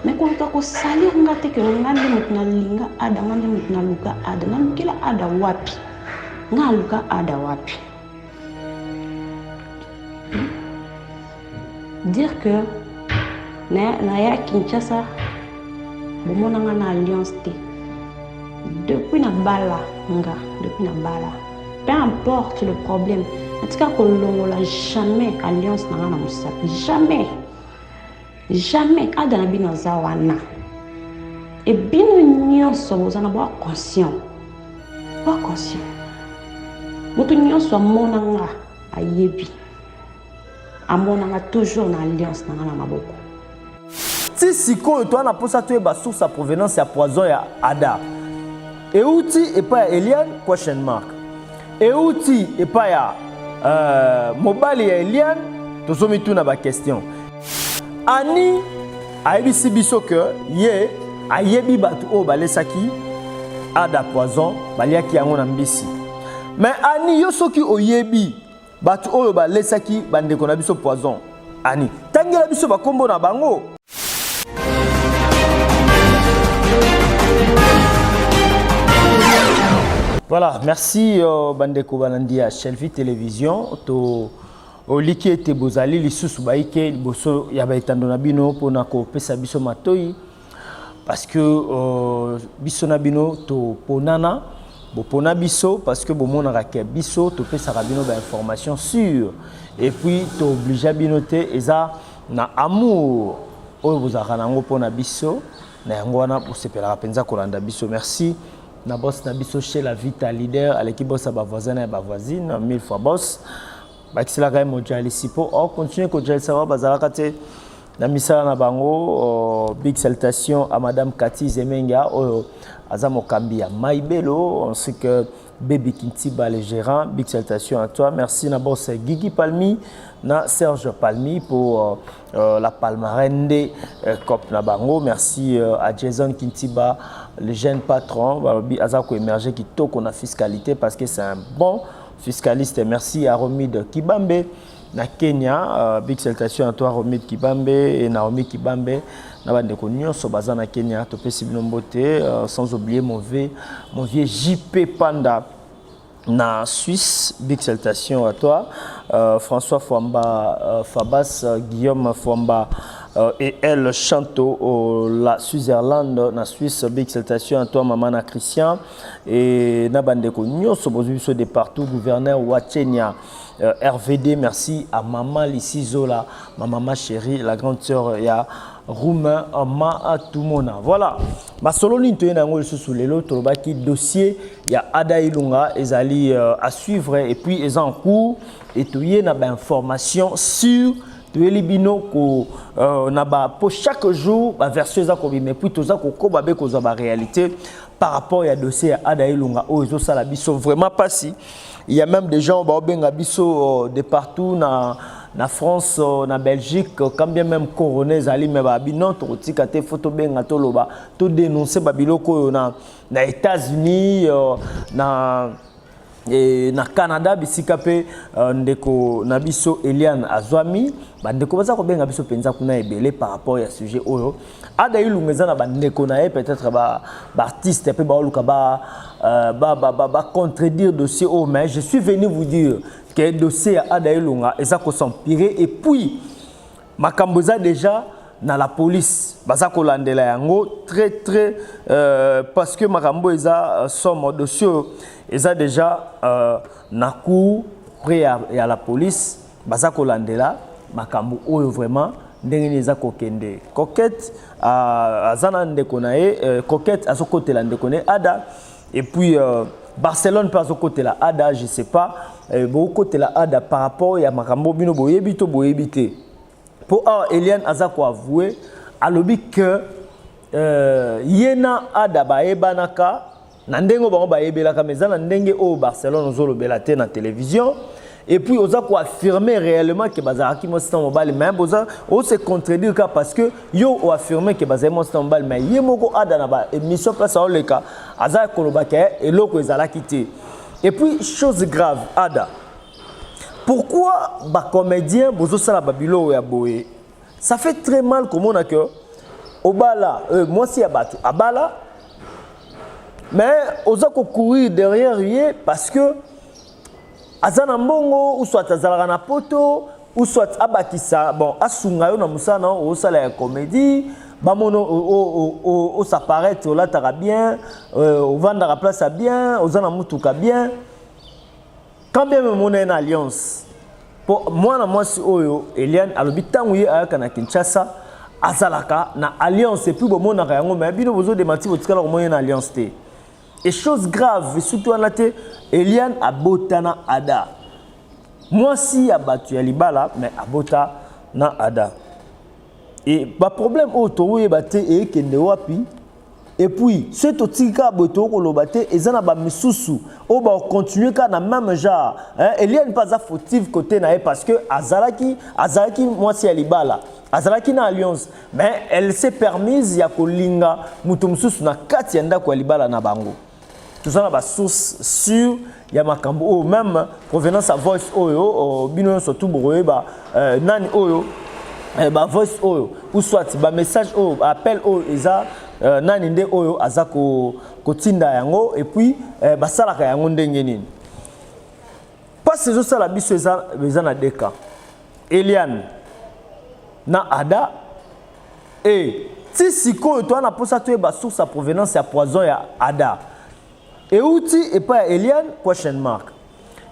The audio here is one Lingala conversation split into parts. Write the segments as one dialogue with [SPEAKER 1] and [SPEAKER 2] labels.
[SPEAKER 1] Mais quand tu as sali ngate que ngande mutna linga ada ngande mutna luka ada nalukila ada wapi ngaluka ada wapi. Dire que na Kinshasa bomona ngana alliance té depuis na bala nga depuis na bala peu importe le problème en tout cas kolongola jamais alliance na ngana musapi jamais ada na bino zawana et bino nyonso bozana ba conscient moto nyonso amona nga ayebi amona toujours na alliance na ngana maboko.
[SPEAKER 2] Si sikoyo toi na posa to ba source à provenance ya poison ya Ada. Et outil et pas Eliane question mark. Et outil et pas ya mobile ya Eliane to somi tout na ba question. Ani ayebi biso que ye ayebi batu o balesaki Ada poison baliaki yango na mbisi. Mais ani yo soki oyebi batu oyo balesaki bandeko na biso poison. Ani tangela biso bakombo na bango. Voilà, merci Bandeko Banandi à Shelvi Télévision. To oliki ete bozali lisusu baike boso ya baitandona bino pona ko pesa biso matoi parce que biso na bino to ponana bo pona biso parce que bo mona ke biso to pesa bino ba information sûre et puis to obligé bino te eza na amour oyo bozaka nango pona biso na yango wana posepela penza kolanda biso. Merci. Na boss na biso chez la Vita Leader à l'équipe boss ba voisin et ba voisine 1000 fois boss ba kisela ka mo jalisi po on continue ko jalisa ba bazalaka te na misala na bango. Big salutation à madame Cathy Zemenga azamo kambia Maibelo ainsi que Baby Kintiba le gérant. Big salutation à toi. Merci na boss Guigui Palmi na Serge Palmi pour la palmarès de Cop na bango. Merci à Jason Kintiba le jeune patron Azako émergé qui toque la fiscalité parce que c'est un bon fiscaliste. Merci à Romide Kibambe na Kenya. Big salutation à toi Romide Kibambe et Naomi Kibambe na bande konyo so baza na Kenya to pesi binombote sans oublier mon vieux JP Panda na Suisse. Big salutation à toi François Fwamba Fabas Guillaume Fwamba et elle Chanto au la Switzerland na Suisse. Big salutation à toi maman na Christian et na bande konyo so bozo de partout gouverneur Wachenia. RVD, merci à maman Lissi Zola, ma maman chérie, la grande sœur ya Roumain Ma Tumona. Voilà. Ma solo l'intoyen nango sous les lots tolobaki dossier ya Ada Ilunga ezali à suivre et puis ils en cours et toyé na ba information sur toyeli bino ko na ba pour chaque jour ba version za ko mais puis toza ko koba be ko za ba réalité par rapport ya dossier ya Ada Ilunga o ezo sala biso vraiment pas si. Il y a même des gens de partout na France, na Belgique, quand bien même coroné zali mais non to tikate photo benga to loba to dénoncer babiloko na États-Unis na Canada bisika pe ndeko na biso Eliane Azwami bandeko baza ko benga biso penza kuna ebele par rapport à sujet oyo Ada Ilunga za na bandeko na peut-être ba artiste pe ba oluka ba contredire dossier oh mais je suis venu vous dire que le dossier à Ada Ilunga est à s'empirer et puis makamboza déjà dans la police baza ko landela yango très parce que makambo eza somme dossier eza déjà na cour près à la police baza ko landela makambo oyo vraiment ndenge eza kokende coquette azana ndeko na ye coquette azokotela ndeko ne Ada. Et puis Barcelone par côté la Ada, je sais pas, beaucoup côté la Ada par rapport à makambo bino boyebito boyebité. Pour Eliane Azako avoué à l'obi que yena Ada baebanaka nandengo bango baebelaka mezana ndenge au Barcelone ozolo belate na télévision. Et puis, on a affirmé réellement que Bazaraki Mostan Mobile, mais on se contredit parce que yo a affirmé que Bazaraki Mostan Mobile, mais Yemoko Adanaba, émission place à Oleka, Azar Kolobake, et l'autre ils allaient quitter. Et puis, chose grave, Ada. Pourquoi les comédiens, Bozo Sala Babilo et Aboé, ça fait très mal comme on a que obala moi si abatu abala mais oza ko courir derrière lui parce que azana mbongo ou soit azalaka na poto ou soit abakisa bon asunga yo na musana o sala ya comédie bamono o s'apparaître o lataka bien o vendre place bien ozana mutuka bien quand bien même on est en alliance pour moi na moi si oyo Eliane alobi tangu ye ayaka na Kinshasa azalaka na alliance et puis bon mona yango mais bino bozo de mati botikala ko moyen na alliance te et chose grave surtout en até Eliane abotana Ada moi si abatu ya libala mais abota na Ada et ba problème auto yebate e kende wapi et puis c'est otika boto ko lobate ezana ba misusu o ba continuer ka na même genre hein Eliane pas fautive côté na parce que azalaki moi si ya libala azalaki na alliance mais elle s'est permise ya kolinga mutu mususu na kati ya ndako ya libala na bango tout ça na ba source sur ya makambo o même provenance à voice oyo bino surtout boyeba nani oyo ba voice oyo ou soit ba message oyo appel oyo eza nani nde oyo azako kotinda yango et puis basalaka yango ndenge nini parce que ça la biso eza na deka Eliane na Ada et si sikoyo to na posa to ba source à provenance ya poison ya Ada et outil et pas Eliane question mark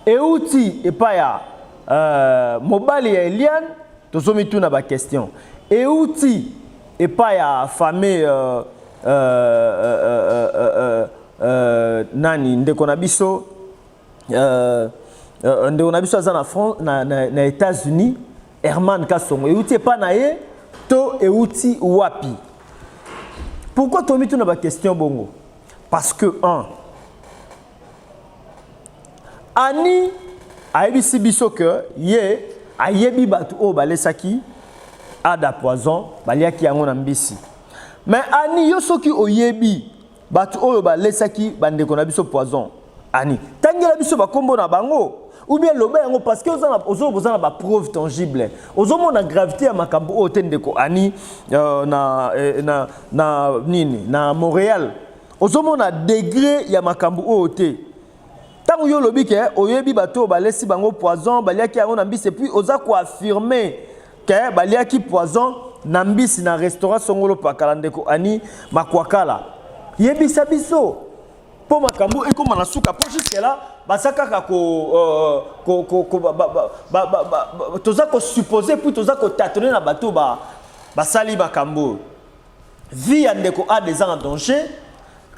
[SPEAKER 2] et outil et pas ya mobile ya Eliane to somi tout na ba question et outil et pas ya famille nani ndeko na biso ndeko na biso aza na France na États-Unis Herman Kasongo euti pas na ye to euti wapi pourquoi to mitu na ba question bongo parce que Ani ayebi biso que ye ayebi batu o balesaki Ada poison baliaki yango na mbisi mais Ani yo soki oyebi batu oyo balesaki bandeko na biso poison Ani tangela biso bakombo na bango ou bien loba yango parce que ozo na ba preuve tangible ozo mona gravité ya makambo o tendeko Ani na nini na Montréal ozo mona degré ya makambo o te tango yo lobi ke oyebi bato balesi bango poison baliaki yango na mbisi et puis oza ko affirmer que baliaki poison na mbisi na restaurant songolo pakala ndeko Ani makwakala yebisa biso po makambo ekoma na suka po jusque là basaka toza ko supposer puis toza ko tâtonner na bato basali makambo vie ya ndeko a des en danger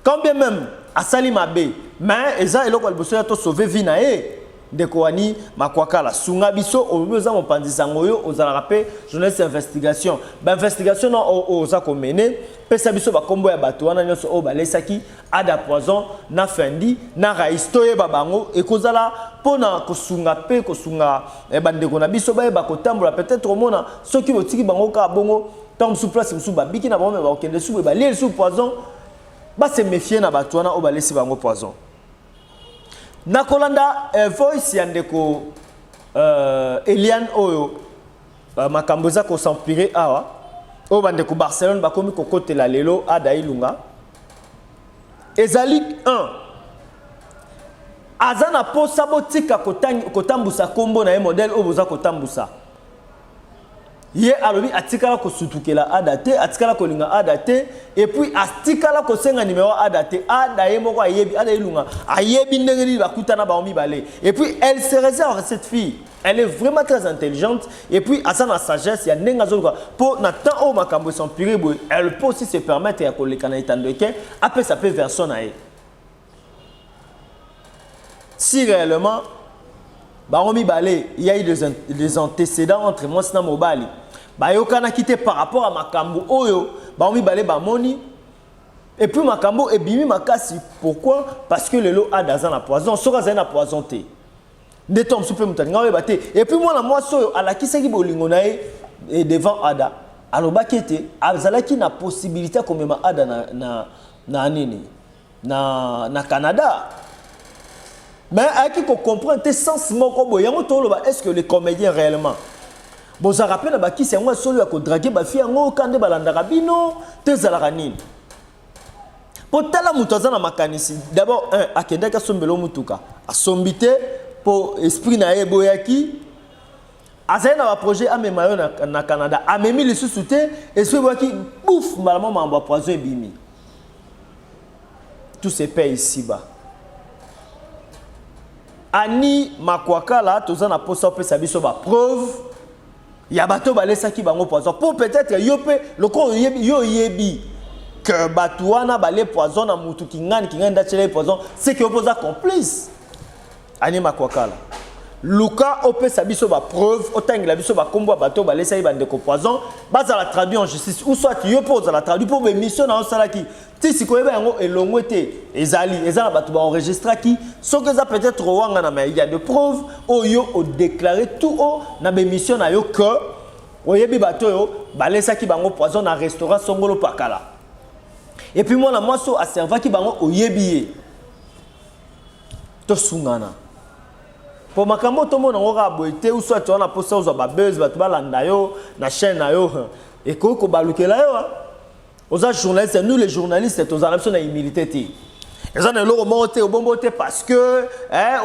[SPEAKER 2] quand bien même asali mabe mais eza eloko liboso ya to sauver vie na ye ndeko Ani makwakala sunga biso oza mopandisa ngoyo ozala rapé journaliste investigation ba investigation na oza ko mener pesa biso ba kombo ya bato wana nyonso o balesaki Ada poison na fendi na raisto ye babango ekozala pona kosunga pe kosunga bandeko na biso ba kotambola peut-être omona soki botiki bango ka bongo tant sous place sous babiki na bango ba okende sous ba lier sous poison ba se méfier na bato wana o balesi bango poison nakolanda voice ya ndeko Eliane oyo makambo za ko s'empirer awa o bandeko Barcelone bakomi kokotela lelo Ada ilunga ezali 1 azana posa botika kotambusa kombo na ye modèle o boza kotambusa ye alobi atikala ko sutukela Ada te atikala ko linga Ada te et puis atikala ko senga numéro Ada te Ada ye moko ayebi Ada ilunga ayebi ndenge ni bakutana ba omi balé et puis elle se réserve cette fille elle est vraiment très intelligente et puis à sa sagesse ya ndenga zolka pour na temps o makambo s'empirer boy elle peut aussi se permettre ya kolekana itandeke après ça peut version na ye si réellement baromi balé il y a eu des antécédents entre moi et Mobali bayokana quitté par rapport à makambo oyo baromi balé bamoni et puis makambo ebimi makasi pourquoi parce que le lot a dans la poison sera za na poison te de tom super mutanga we baté et puis moi na moi soyo alakisaki bolingo na e devant Ada alobaki te azalaki na possibilité comme ma Ada na nini na Canada. Mais à qui qu'on comprend tes sens moko boyango toloba est-ce que les comédiens réellement Bon, ça rappelle à qui c'est moi seul à draguer ma fille en quand de balandarabino, tes alaranines. Pour tala mutaza na makanisi. D'abord, un, akenda ka sombelo mutuka. A sombité pour esprit na eboyaki. Azaye na projet a memayo na Canada. A memi le sous-souté, esprit boyaki, bouf, malalement mamba poison bimi. Tout se paye ici-bas. Ani makwaka là, toza na posa pe sabiso ba preuve. Ya bato balesa ki bango poison. Pour peut-être yope, le corps yo yebi que batouana balé poison na mutu kingani dachele poison, c'est que opposa complice. Ani makwaka là. Luka ope sabiso ba preuve, otangela biso ba kombo bato balesa yi bande ko poison, baza la traduit en justice ou soit yo pose la traduit pour mes missions na osala ki. Ti sikoyeba yango elongwete ezala bato ba enregistrer ki, so que ça peut-être wanga na il y a de preuves oyo o déclarer tout haut na be mission na yo que oyebi bato yo balesa ki bango poison na restaurant Songolo Pakala. Et puis moi la moiso a serva ki bango oyebi to sungana. Pour makambo to mona ngora boité ou soit tu on a posé aux buzz bato balanda yo na chaîne na yo et ko balukela yo. Aux journalistes, nous les journalistes, aux arabes, na humilité. Ils ont le remonté au bon côté parce que,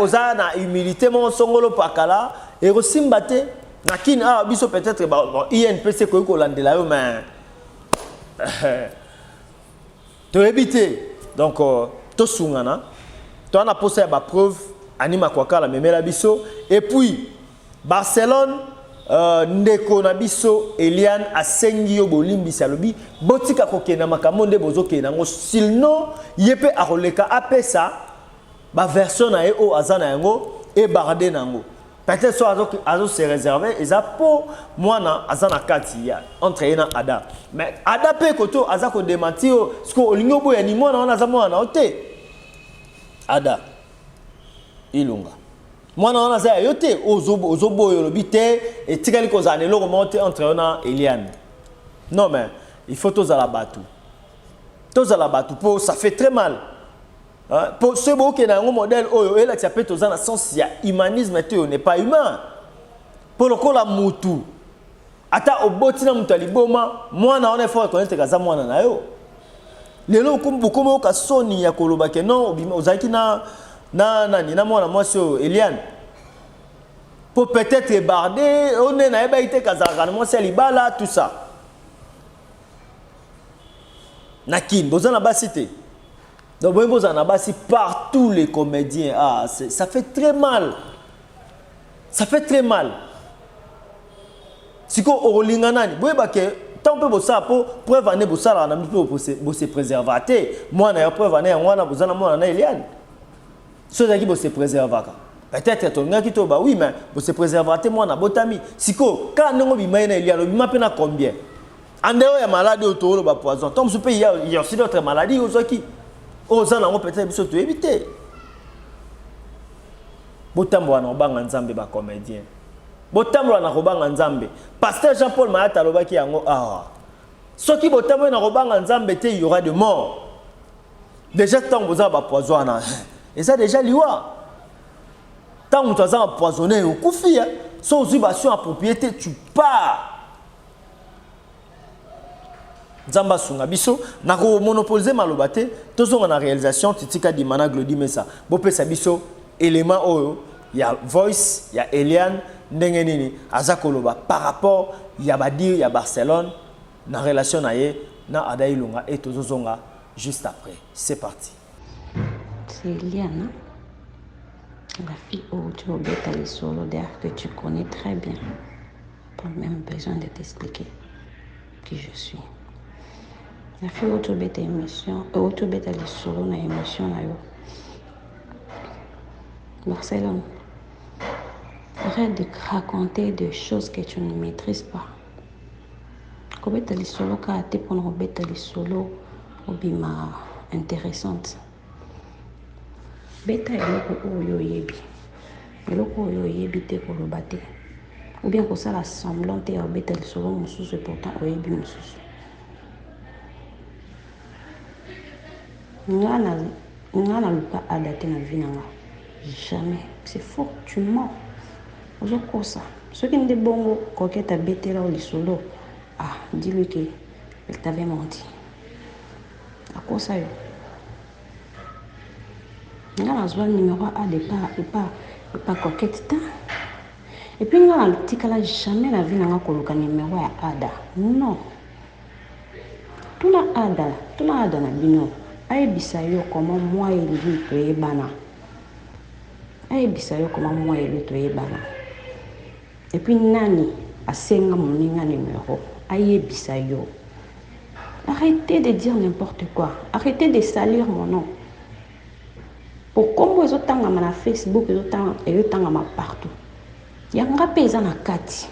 [SPEAKER 2] aux na humilité, mon Songolo Pakala, et aussi mbaté, na kin a biso peut-être bon INPC ko ko landela yo mais to éviter. Donc to sungana, to na posé ba preuve anima kwakala memela biso et puis Barcelone ndeko na biso Eliane asengi yo bolimbisa lobi botika kokena makamonde bozokena ngo silno yepe akoleka apesa ba version na o azana yango e barde nango peut-être so azo se réserver eza po mwana azana kati ya entre ena ada mais ada pe koto azako démentir ce que olingo boya ni mwana wana azamwana na ote ada ilunga mwana wana za yote ozobo yolobite et tikali ko za nelo remonter entre ona Eliane. Non mais il faut tous à la batou. Tous à la batou pour ça fait très mal. Pour ce beau qui est un modèle oyo et là ça peut tous dans sens il y a humanisme et n'est pas humain. Pour le coup la mutu. Ata obotina mutali boma mwana on est fort connaître kaza mwana na yo. Lelo kumbukumo ka soni ya koloba ke non ozaki na mwana mwasi Eliane pour peut-être barder on est na eba ite kazaka mwasi libala tout ça nakin bozana basité donc bozana basi partout les comédiens ça fait très mal siko olinga nani boyeba ke tant peu bossa pour preuve ane bossa na mpo se préservater moi na preuve ane ngwana bozana mwana na Eliane. Ceux qui se préservent. Peut-être que oui, mais vous se préservez moi na botami. Siko, quand nous bimaina il y a le bimapena combien? En dehors ya maladie autour de poison. Tant ce pays il y a aussi d'autres maladies aux qui aux gens peut-être se to éviter. Botambo na obanga nzambe ba comédien. Botambo na obanga nzambe. Pasteur Jean-Paul Mayata lobaki yango ceux qui botambo na obanga nzambe te il y aura de morts. Déjà tant vous avez poison na et ça déjà liwa. Tant que tu as empoisonné au koufi, sans subvention à propriété, tu pars. Zamba sunga biso, nako monopoliser malobate, tous on a réalisation, titika di mana glodi mesa. Bopé sa biso élément oyo, il y a voice, il y a Eliane, ndenge nini, azakoloba par rapport il y a Badir, il y a Barcelone, na relation naie, na Adailunga et tozozonga juste après. C'est parti.
[SPEAKER 1] C'est Eliane, la fille où tu as les solos d'air que tu connais très bien. Pas même besoin de t'expliquer qui je suis. La fille où tu as les émissions, où tu as les solos dans l'émission. Barcelone, arrête de raconter des choses que tu ne maîtrises pas. Quand tu as les solos, quand tu as les solos, obima intéressante. Beta eloko oyo yebi. Eloko oyo yebi te koloba te. Ou bien que ça la semblant te beta lisolo mususu et pourtant oyebi mususu. Ngana luka adate na vie nanga. Jamais. C'est faux, tu mens. Ozoko ça. Ce qui est bon, coquette a bêté là au solo. Ah, dis-lui qu'elle t'avait menti. À quoi ça y est? Il y a un numéro A de pas coquette. Et puis, il y a un petit cas là, jamais la vie n'a pas le numéro à Ada. Non. Tout le Ada na bino. Aïe bisayo comment moi et lui to ebana. Aïe bisayo comment moi et lui to ebana. Et puis nani a senga mon numéro. Aïe bisayo. Arrêtez de dire n'importe quoi. Arrêtez de salir mon nom. Pourquoi ils ont na Facebook, ils ont partout. Il y a un paysan à Kati.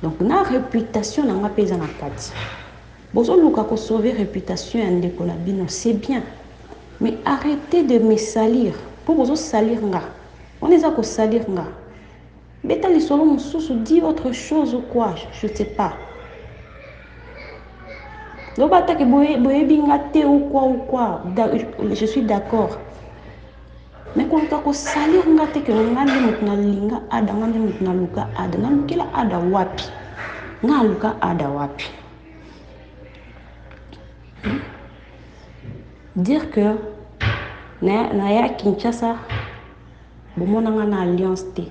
[SPEAKER 1] Donc, na réputation na paysan à Kati. Bozo luka ko sauver réputation en décolabino, c'est bien. Mais arrêtez de me salir. Pour bozo salir nga. On est à ko salir nga. Beta li solo mususu dit autre chose ou quoi, je sais pas. Lobata ke boye bingate ou quoi. Je suis d'accord. Mais quand on salir nga te ke ngandi mutna linga ada ngandi mutna luka ada ngandi la ada wapi. Nga luka ada wapi. Dire que Naya Kinshasa bomona na alliance te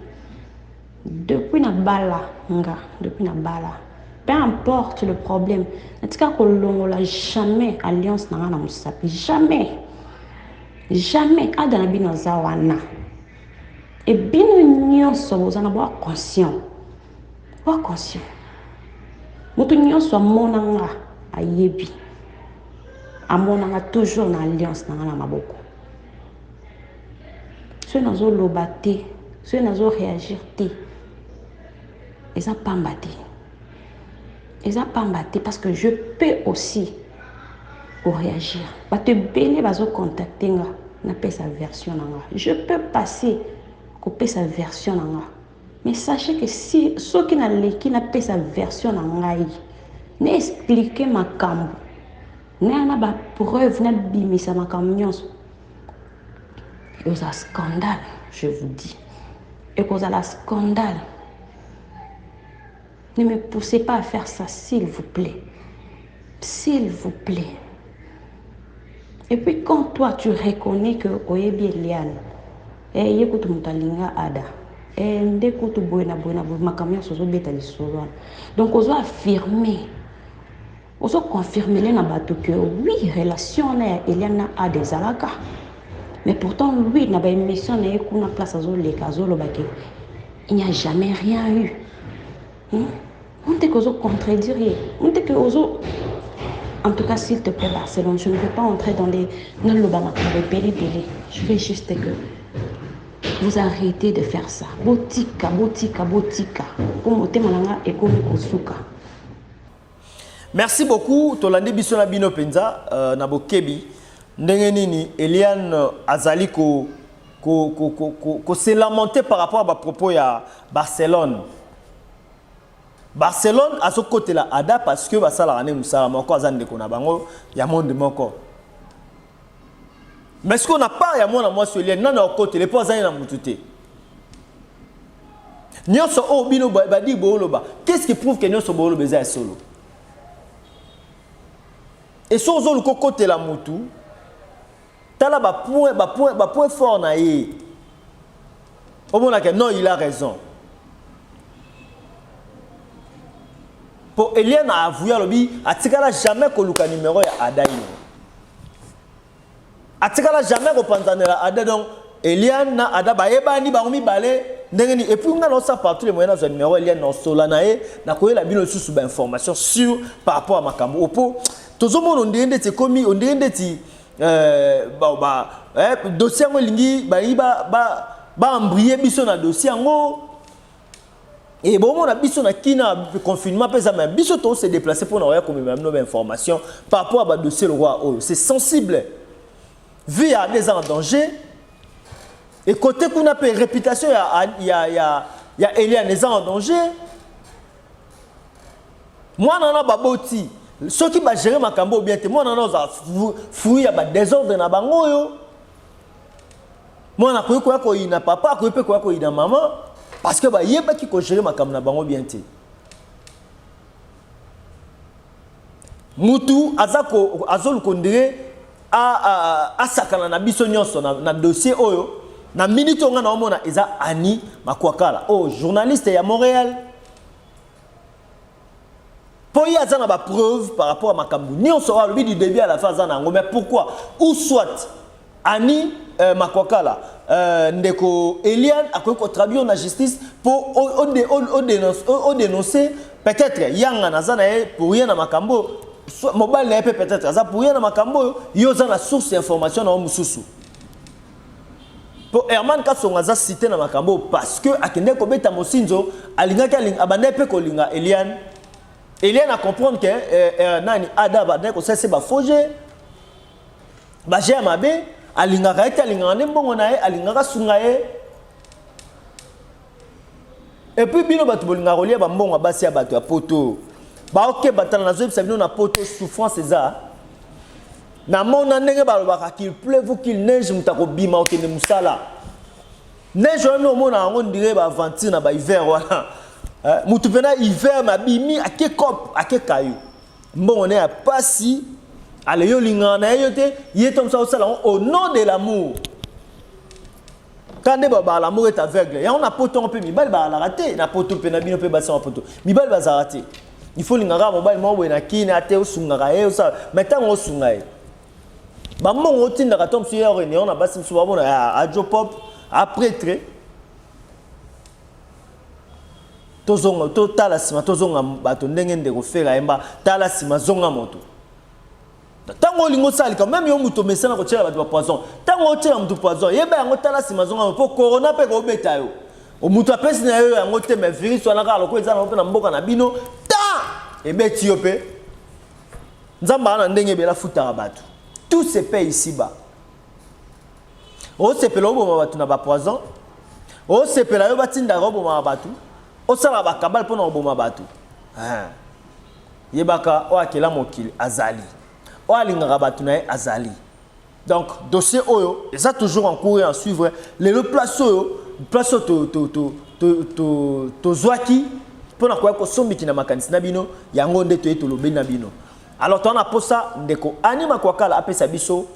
[SPEAKER 1] depuis na bala peu importe le problème natika ko longola jamais alliance na na musapi jamais ada na bino zawana et bino nyonso bozana bo conscient mutu nyonso mona nga ayebi amonanga toujours na alliance na maboko. Ceux nazo lobaté, ceux nazo réagir té. Ils a pas mbatté parce que je peux aussi réagir. Ba te belé bazo contacter nga na pe sa version nga. Je peux passer ko pe sa version nga. Mais sachez que si ceux qui na pe sa version nga n'expliquer ma cambo. N'a pas preuve, n'a bimisa ma camion. Et aux scandale, je vous dis. Et aux la scandale. Ne me poussez pas à faire ça, s'il vous plaît. S'il vous plaît. Et puis quand toi tu reconnais que oyebi Eliane, yekutu mutalinga ada, ndekutu boina ma camion sozo beta lisolo. Donc ozo affirmer. On se confirme que oui, relation Eliane a des alaka. Mais pourtant, lui, il n'a pas une mission, il n'a place à il n'y a jamais rien eu. On te que contredire. On te que en tout cas, s'il te plaît, Barcelone, je ne veux pas entrer dans le belé. Je veux juste que vous arrêtez de faire ça. Botika. Pour monter malanga et comme Kosuka.
[SPEAKER 2] Merci beaucoup. Tolande biso na bino penza na bokebi ndenge nini Eliane azali ko se lamenter par rapport à ba propos ya Barcelone. Barcelone a ce côté là ada parce que basala ane musala moko azande ko na bango ya monde moko. Mais ce qu'on n'a pas ya mona moi sur Eliane non na côté les pas na mututé. Nyonso o bino ba di boloba. Qu'est-ce qui prouve que nyonso boloba est solo? Et si on a le côté la moutou, tu as point fort na ye. Au moment que non, il a raison. Pour Eliane a avoué à l'obi, a tigala jamais que le numéro ya Adaï. A tigala jamais que pantanela Ada donc Eliane na Ada ba yebani ba ngomi balé ndengeni et puis on a ça partout les moyens de numéro Eliane na solanae na koyela bino sous information sur par rapport à Makambo opo. Tout le monde on dit dossier lingi embrayé biso na dossier et bon on a biso na kina confinement pesa même biso to se déplacer pour avoir comme même nos informations par rapport à dossier le roi c'est sensible vie à des en danger et côté qu'on a réputation il y a Eliane des en danger moi non baboti. Ceux qui va gérer ma cambo bien, moi, on a fouillé à désordre dans bango. Moi, on a quoi qu'il n'a papa, quoi qu'il n'a maman. parce que il y a pas qui gérer ma caméra bango bien té mutu azol kondire a sakana na biso nyonso na dossier oyo na minute on na omona eza Annie Makwakala journaliste ya Montréal pour y avoir des preuves par rapport à Makambu. Ni on saura le du début à la fin de mais pourquoi? Ou soit Annie Makwakala, Ndeko Eliane a contribué à la justice pour dénoncer peut-être Yang Nazana pour rien à Makambu, mobile n'est peut-être pour rien à Makambu, il y a la source d'information dans Mususu. Pour Herman Kassongaza cité dans Makambu parce que à Kende Kobeta Mosinzo, Alinga Kaling Abanepe Kolinga Eliane. Eliane a comprendre que nani Ada ba neko c'est ba foje ba jamabe alinga kaita alinga ndembongo na ye alinga sunga ye et puis bino batu bolinga rolia ba mbongo basi ya batu ya poto ba OK batana nazo bisa bino na poto souffrance eza na mona ndenge ba lobaka qu'il pleuve ou qu'il neige mutako bima okende musala neige no mona ngo ndire ba aventure na ba hiver wala mutu pena hiver mabimi ake kop ake kayu mbongo ne pas si ale yo lingana yote yetom sa osala au nom de l'amour quand ba l'amour est aveugle ya on a poto on peut mibal ba la rater na poto pena bino pe basa poto mibal ba za rater il faut lingara mobile mo we na kine ate osungara e osala maintenant osunga e ba mbongo tinda ka tom su ya réunion na basi msu ba bona a Jopop a prêtre tozonga to tala sima tozonga bato ndenge ndeko fera emba tala sima zonga moto tango lingo sali quand même yo muto mesana ko tshela bato ba poison tango tshela muto poison yeba yango tala sima zonga po corona pe ko beta yo o muto apesi na yo yango te me virus wana ka loko ezana pe na mboka na bino ta ebeti yo pe nzamba na ndenge bela futa bato tout se paye ici bas o se pelo bo bato na ba poison o se pela yo batinda robo ma bato osala bakabal pona oboma batu yebaka o akela mokili azali o alingaka batu na azali donc dossier oyo eza toujours en cours et en suivre le place oyo to zwaki pona kwa ko sombiki na makanisi na bino yango nde to etolobe na bino alors tona posa ndeko Annie Makwakala apesa biso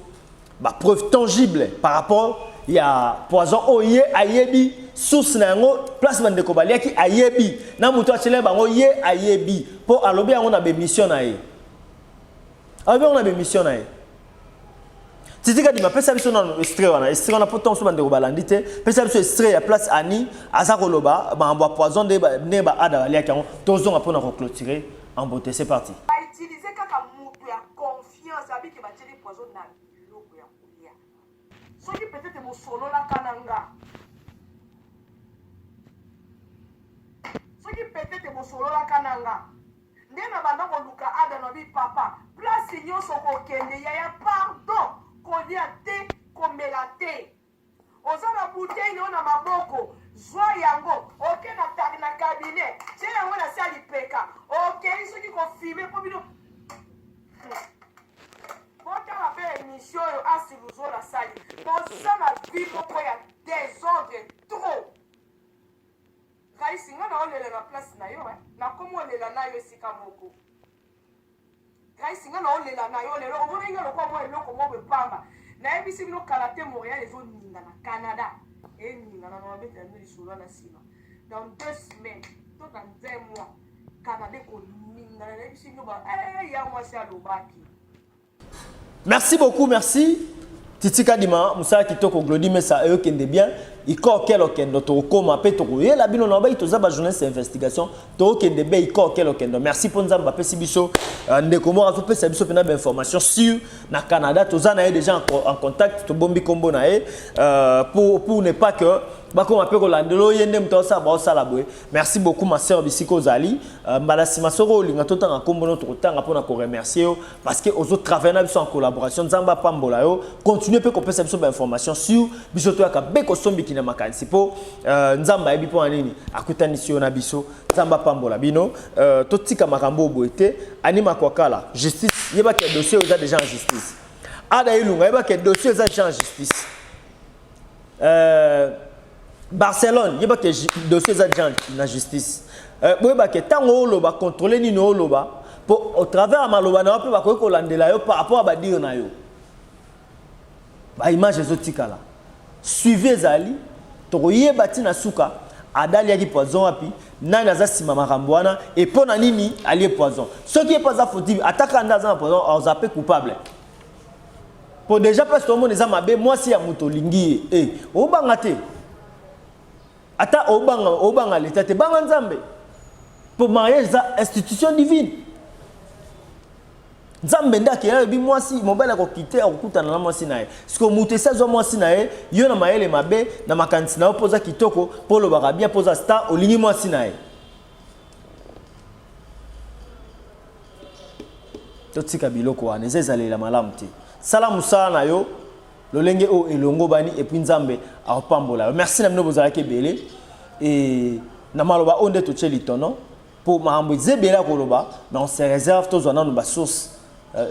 [SPEAKER 2] ba preuve tangible par rapport ya poison oye ayebi source na yango place bandeko baliaki ayebi na muto achele bango ye ayebi po alobi yango na be mission na ye alobi yango na be mission na ye titika di mapesa biso na extrait wana potom so bandeko balandi te pesa biso extrait ya place Annie aza koloba ba poison de ne ba ada baliaki yango tozonga pona ko clôturer en beauté c'est parti
[SPEAKER 3] utiliser kaka mutu ya confiance abi ke bateli poison na biloko ya kulia soki peut-être mosolola kananga soki peut-être mosolola kananga ndena banda koluka ada no bi papa place nyonso kokende ya pardon kolia te komela te ozana bouteille na maboko zwa yango oke na cabinet c'est yango na sali peka oke soki ko filmer po bino bota la belle émission yo asiruzo la sali bozana biko ko ya désordre trop Raisinga na olela na place na yo na komo olela na yo esika moko Raisinga na olela na yo lelo omonenga lokwa mo eloko mo bepamba na ebisi bino karaté Montréal ezo ninga na Canada et ninga na mabeta ni sura na sima dans 2 semaines to dans 2 mois Canada ko ninga na ebisi bino ba ya moi c'est alobaki.
[SPEAKER 2] Merci beaucoup, merci. Titika Dima, Moussa Kitoko Glody Messa eux qui bien. Iko kelo kendo to koma pe to ye la bino na ba ito za ba journaliste investigation to kende be iko kelo kendo. Merci pour nzamba pesi biso ndeko mo azo pesa biso pena ba information sur na Canada to za na ye déjà en contact to bombi kombo na ye pour ne pas que ba ko mapeko landelo yende mto sa ba sala boy. Merci beaucoup ma sœur Bisiko Zali mbala sima soro linga to tanga kombo no to tanga pona ko remercier parce que aux autres travailler na biso en collaboration nzamba pambola yo continuer pe ko pesa biso ba information sur biso to ka be ko sombi na makanisi po nzamba ebi po nini akutanisi yo na biso nzamba pambola bino totika makambo boete Annie Makwakala justice yeba ke dossier oza déjà en justice ada ilunga yeba ke dossier oza déjà en justice Barcelone, il y a que dossier de la justice. Il y a que tant qu'on va contrôler ni nous pour au travers de maloba na peut ba ko landela yo par rapport à dire na yo. Ba image ezotika là. Suivez Zali, to yebati na suka, adali yaki poison api, na naza sima makambo wana et pona nini ali poison. Ce qui est pas fautif, attaquant dans poison, on zappé coupable. Pour déjà parce que tout le monde est mabe, moi si ya muto lingi eh o bangate. Ata obanga l'état te banga nzambe. Pour mariage ça institution divine. Nzambe ndaki ya bi moi si mobile ko quitter okutana na moi si nae. Ce que muto ça zo moi si nae, yo na maele mabe na makanti na opoza kitoko pour le barabia poza star olingi moi si nae. Totika biloko wana ezali la malamu te. Salamu sana yo lolenge o elongo bani et puis nzambe a pambola. Merci na mino bozala ke belé et na maloba onde to cheli tono pour mahambo zebela koloba mais on se réserve tous on a nos sources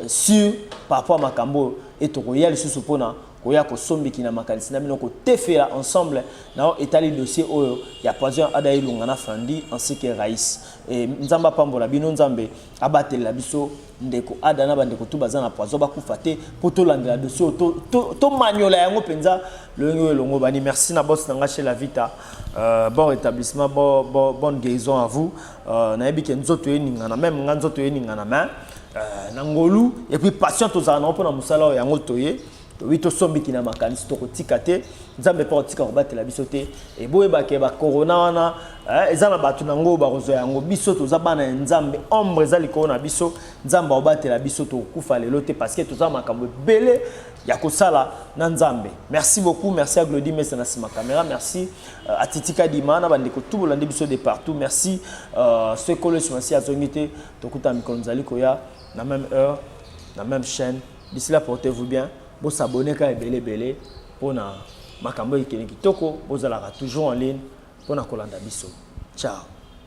[SPEAKER 2] sur par rapport à makambo et to royal sous pona koya ko sombi kina makanisi na mino ko tefela ensemble na etali dossier oyo ya poison adayi lungana fandi ainsi que Raïs et nzamba pambola bino nzambe abatela biso ndeko adana bandeko tout bazana poison bakufa te pour to landela dossier to manyola yango penza longo longo bani merci na boss nanga chez la vita bon rétablissement bonne guérison à vous na yebi ke nzoto yeningana même nga nzoto yeningana main na ngolu et puis patient tozana na pona musala yango toye oui to sombi kina makanisi to kotika te nzambe pa kotika kobatela biso te e boyeba ke ba corona wana ezana batu nango ba rozo yango biso toza bana nzambe ombre ezali ko na biso nzamba obatela biso to kufa lelo te parce que toza makambo belé ya kosala na nzambe. Merci beaucoup, merci à Glody Mesa na sima caméra, merci à Titika Dimana bandeko tout bolande biso de partout, merci ce collège merci à Zongité to kuta mikonzali koya na même heure, na même chaîne. D'ici là portez-vous bien. Vous s'abonnez quand belé pour na makambo ikene kitoko, vous allez toujours en ligne pour na kolanda biso. Ciao.